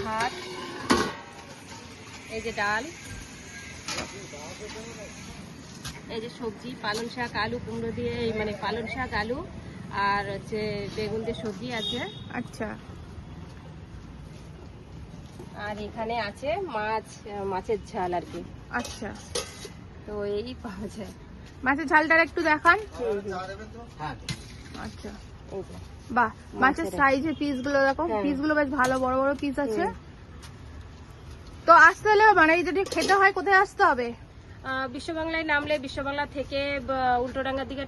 ভাত, এই যে ডাল, এই যে সবজি পালং শাক আলু কুমড়ো দিয়ে মানে পালং শাক আলু আর হচ্ছে বেগুন দিয়ে সবজি আছে। আচ্ছা, আর এখানে আছে মাছ, মাছের ঝাল আর কি। আচ্ছা, তো এই পাওয়া যায়। মাছের ঝালটা একটু দেখান। আচ্ছা, এই যে বাহ, মাছের মাছের সাইজের পিস গুলো দেখো, হ্যাঁ। পিস গুলো বেশ ভালো বড় বড় পিস আছে। তো আসতে হলে মানে এই যদি খেতে হয় কোথায় আসতে হবে? বিশ্ববাংলায় নামলে বিশ্ববাংলা থেকে উল্টোডাঙ্গার দিকে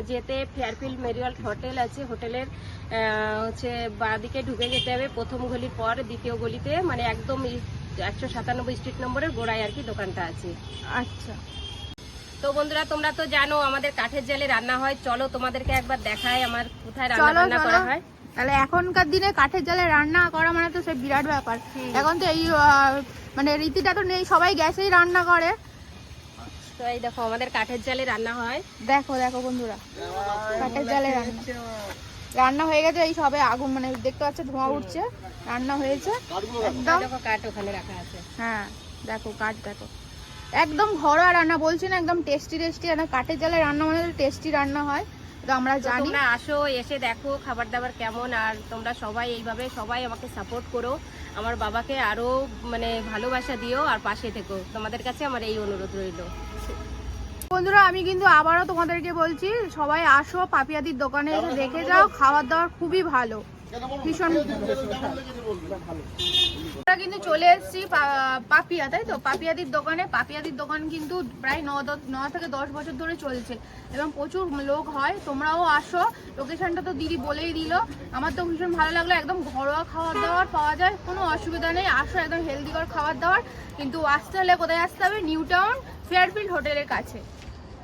যেতে ফেয়ারফিল্ড মেরিওয়ার্ল্ড হোটেল আছে, হোটেলের হচ্ছে বাঁদিকে ঢুকে যেতে হবে। প্রথম গলির পর দ্বিতীয় গলিতে মানে একদম 197 স্ট্রিট নম্বরের গোড়ায় আর কি দোকানটা আছে। আচ্ছা, তো বন্ধুরা তোমরা তো জানো আমাদের কাঠের জালে রান্না হয়, চলো তোমাদেরকে একবার দেখাই আমার কোথায় চলো রান্না করা হয়। তাহলে এখনকার দিনে কাঠের জালে রান্না করা মানে তো সে বিরাট ব্যাপার। এখন তো এই মানে রীতিটা তো নেই, সবাই গ্যাসেই রান্না করে। তো এই দেখো আমাদের কাঠের জালে রান্না হয়। দেখো দেখো বন্ধুরা, কাঠের জালে রান্না হয়ে গেছে। এই সবে আগুন মানে দেখতে পাচ্ছ ধোঁয়া উঠছে, রান্না হয়েছে একদম। দেখো কাঠ ওখানে রাখা আছে। হ্যাঁ দেখো কাঠ, দেখো একদম ঘরোয়া রান্না, বলছি না একদম টেস্টি টেস্টি। কাঠের জালে রান্না মানে টেস্টি রান্না হয়, তো আমরা জানি। তোমরা আসো, এসে দেখো খাবার দাবার কেমন। আর তোমরা সবাই এইভাবে সবাই আমাকে সাপোর্ট করো, আমার বাবাকে আরো মানে ভালোবাসা দিও আর পাশে থেকো, তোমাদের কাছে আমার এই অনুরোধ রইল। বন্ধুরা আমি কিন্তু আবারও তোমাদেরকে বলছি, সবাই আসো পাপিয়াদির দোকানে, এসে দেখে যাও, খাবার দাবার খুবই ভালো, ভীষণ। আমরা কিন্তু চলে এসেছি পাপিয়া, তাই তো? পাপিয়াদির দোকানে। পাপিয়াদির দোকান কিন্তু প্রায় 9 থেকে 10 বছর ধরে চলছে এবং প্রচুর লোক হয়। তোমরাও আসো, লোকেশনটা তো দিদি বলেই দিল। আমার তো ভীষণ ভালো লাগলো, একদম ঘরোয়া খাবার দাবার পাওয়া যায়, কোনো অসুবিধা নেই। আসো, একদম হেলদিকর খাবার দাবার। কিন্তু আসতে হলে কোথায় আসতে হবে? নিউ টাউন ফেয়ারফিল্ড হোটেলের কাছে,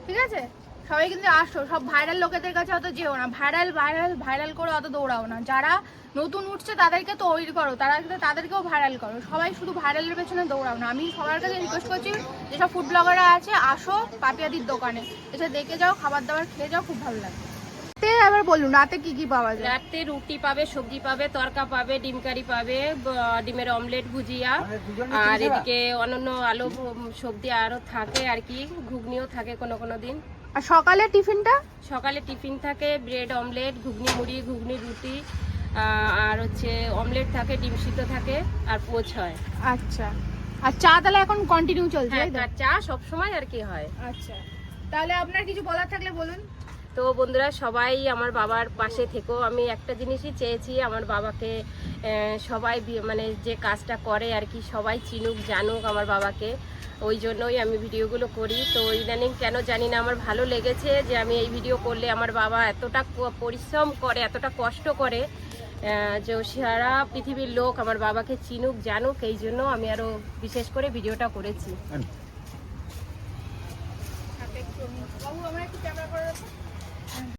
ঠিক আছে? সবাই কিন্তু আসো, সব ভাইরাল লোকেদের কাছে অত যেও না, ভাইরাল ভাইরাল ভাইরাল করে অত দৌড়াও না। যারা নতুন উঠছে তাদেরকে তৈরি করো, তাদেরকেও ভাইরাল করো। সবাই শুধু ভাইরালের পেছনে দৌড়াও না। আমি সবার কাছে রিকোয়েস্ট করছি, যেসব ফুড ব্লগাররা আছে, আসো পাপিয়াদির দোকানে, এসে দেখে যাও, খাবার দাবার খেয়ে যাও, খুব ভালো লাগে। আবার বলুন রাতে কি কি পাওয়া যায়? রাতে রুটি পাবে, সবজি পাবে, তরকা পাবে, ডিম কারি পাবে, ডিমের অমলেট, ভুজিয়া, আর এদিকে অন্যান্য আলু সবজি আরো থাকে আর কি, ঘুগনিও থাকে কোনো কোনো দিন। আর সকালে টিফিনটা? সকালে টিফিন থাকে ব্রেড অমলেট, ঘুগনি মুড়ি, ঘুগনি রুটি, আর হচ্ছে অমলেট থাকে, ডিম সিদ্ধ থাকে, আর পোচ হয়। আচ্ছা, আর চা তাহলে এখন কন্টিনিউ চলছে? হ্যাঁ, চা সব সময় আর কি হয়। আচ্ছা, তাহলে আপনার কিছু বলার থাকলে বলুন। তো বন্ধুরা সবাই আমার বাবার পাশে থেকো। আমি একটা জিনিসই চেয়েছি, আমার বাবাকে সবাই মানে যে কাজটা করে আর কি সবাই চিনুক জানুক আমার বাবাকে, ওই জন্যই আমি ভিডিওগুলো করি। তো ইদানিং কেন জানি না আমার ভালো লেগেছে যে আমি এই ভিডিও করলে আমার বাবা এতটা পরিশ্রম করে, এতটা কষ্ট করে, যে সারা পৃথিবীর লোক আমার বাবাকে চিনুক জানুক, এই জন্য আমি আরো বিশেষ করে ভিডিওটা করেছি। বাবু আমার একটু ক্যামেরা করে রাখো।